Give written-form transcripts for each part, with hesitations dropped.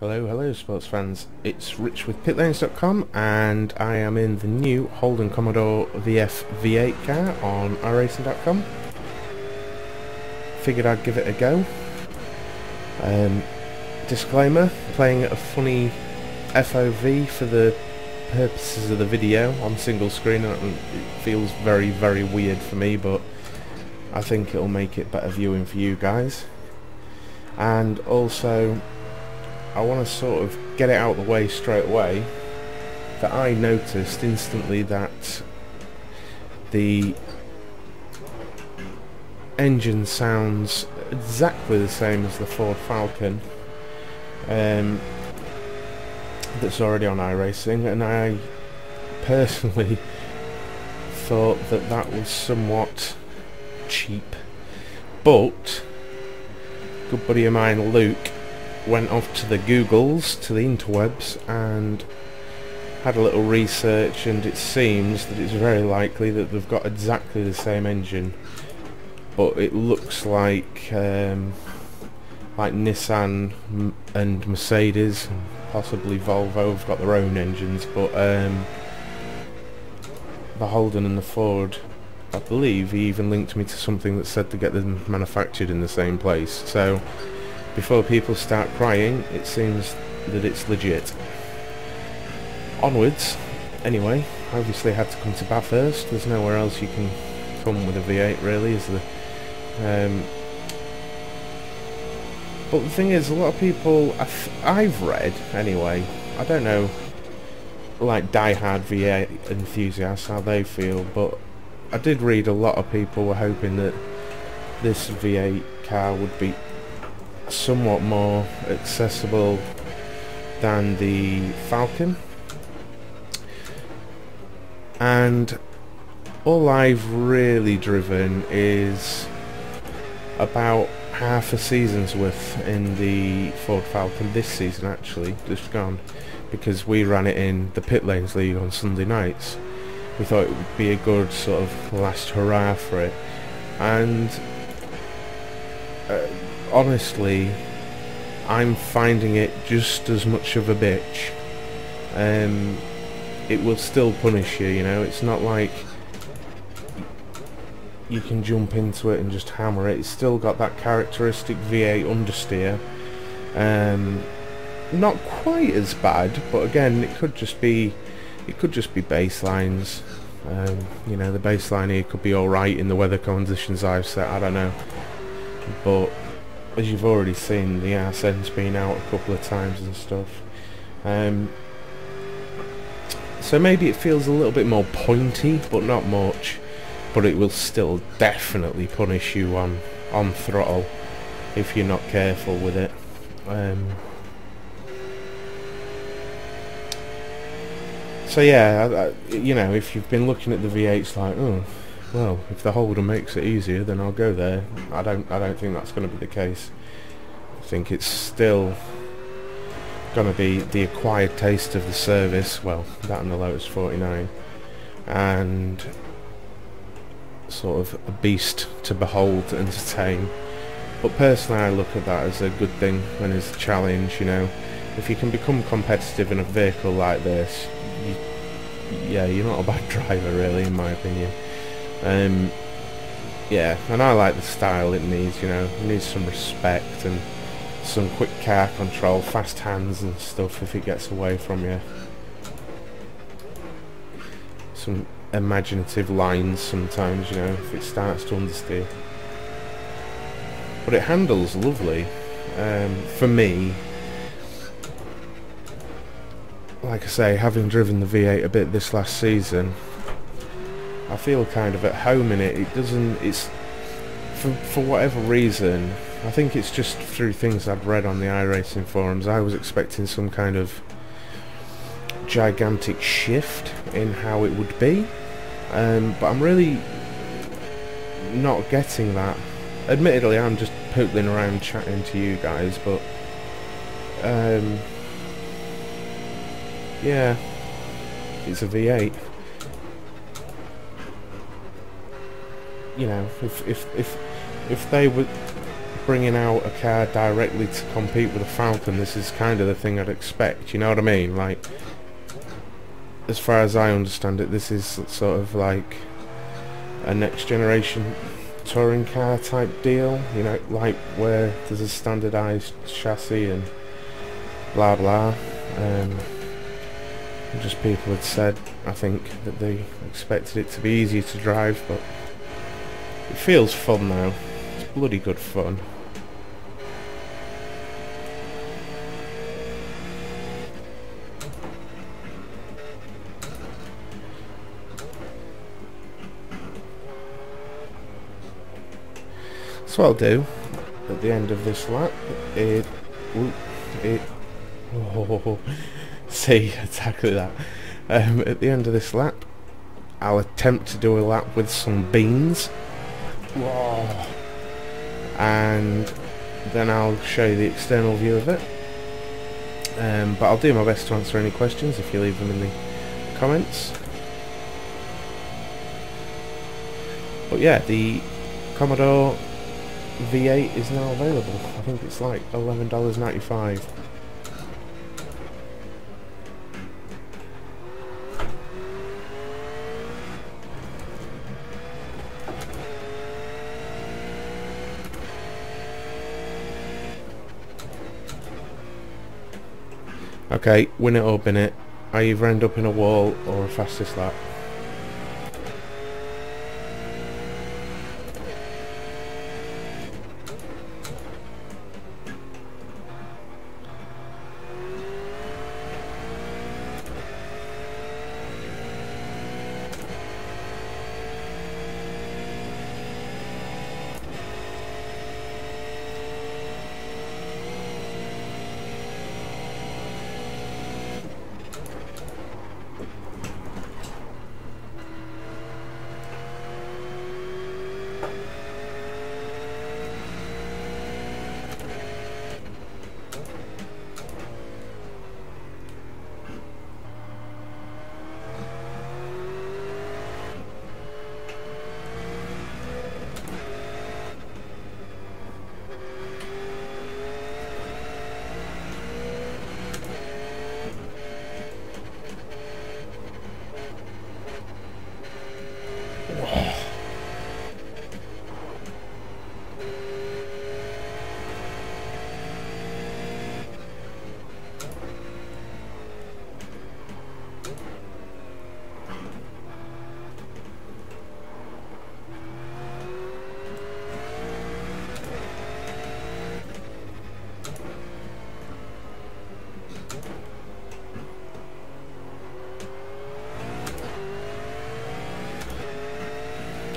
Hello, hello sports fans, it's Rich with pitlanes.com and I am in the new Holden Commodore VF V8 car on iRacing.com. Figured I'd give it a go. Disclaimer, playing at a funny FOV for the purposes of the video on single screen. It feels very, very weird for me, but I think it'll make it better viewing for you guys. And also, I want to sort of get it out of the way straight away that I noticed instantly that the engine sounds exactly the same as the Ford Falcon that's already on iRacing, and I personally thought that that was somewhat cheap, but a good buddy of mine, Luke, went off to the Googles, to the interwebs, and had a little research, and it seems that it's very likely that they've got exactly the same engine, but it looks like Nissan and Mercedes and possibly Volvo have got their own engines, but the Holden and the Ford, I believe he even linked me to something that said to get them manufactured in the same place. So before people start crying, it seems that it's legit. Onwards, anyway. Obviously I had to come to Bathurst. There's nowhere else you can come with a V8 really, is there? But the thing is, a lot of people, I've read anyway, I don't know, like die-hard V8 enthusiasts, how they feel, but I did read a lot of people were hoping that this V8 car would be somewhat more accessible than the Falcon, and all I've really driven is about half a season's worth in the Ford Falcon this season, actually, just gone, because we ran it in the Pit Lanes League on Sunday nights. We thought it would be a good sort of last hurrah for it, and honestly, I'm finding it just as much of a bitch. It will still punish you, you know. It's not like you can jump into it and just hammer it. It's still got that characteristic V8 understeer. Not quite as bad, but again, it could just be baselines. You know, the baseline here could be alright in the weather conditions I've set, I don't know. But as you've already seen, the arse end's been out a couple of times and stuff. So maybe it feels a little bit more pointy, but not much. But it will still definitely punish you on throttle if you're not careful with it. So yeah, you know, if you've been looking at the V8s like, oh, well, if the Holden makes it easier, then I'll go there. I don't think that's going to be the case. I think it's still going to be the acquired taste of the service. Well, that and the Lotus 49, and sort of a beast to behold and to tame. But personally, I look at that as a good thing and as a challenge. You know, if you can become competitive in a vehicle like this, yeah, you're not a bad driver, really, in my opinion. Yeah, and I like the style it needs. You know, it needs some respect and some quick car control, fast hands and stuff if it gets away from you. Some imaginative lines sometimes, you know, if it starts to understeer. But it handles lovely. For me, like I say, having driven the V8 a bit this last season, I feel kind of at home in it. It doesn't, it's, for whatever reason, I think it's just through things I'd read on the iRacing forums, I was expecting some kind of gigantic shift in how it would be, but I'm really not getting that. Admittedly, I'm just pootling around chatting to you guys, but yeah, it's a V8. You know, if they were bringing out a car directly to compete with the Falcon, this is kind of the thing I'd expect, you know what I mean? Like, as far as I understand it, this is sort of like a next generation touring car type deal, you know, like where there's a standardised chassis and blah blah. Just people had said, I think, that they expected it to be easier to drive, but it feels fun now. It's bloody good fun. So what I'll do at the end of this lap, see, exactly that. At the end of this lap, I'll attempt to do a lap with some beans. Whoa. And then I'll show you the external view of it. But I'll do my best to answer any questions if you leave them in the comments. But yeah, the Commodore V8 is now available. I think it's like $11.95. Okay, win it or bin it. I either end up in a wall or a fastest lap.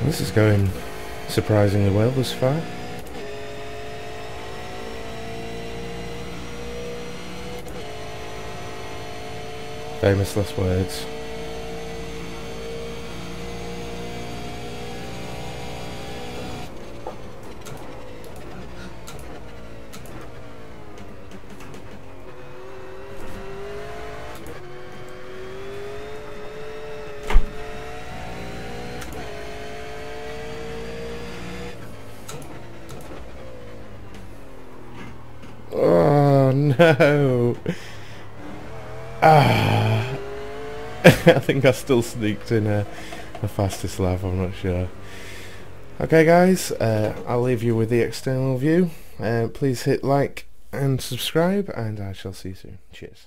This is going surprisingly well thus far. Famous last words. Oh no! Ah, I think I still sneaked in a fastest lap, I'm not sure. Okay guys, I'll leave you with the external view. Please hit like and subscribe, and I shall see you soon. Cheers.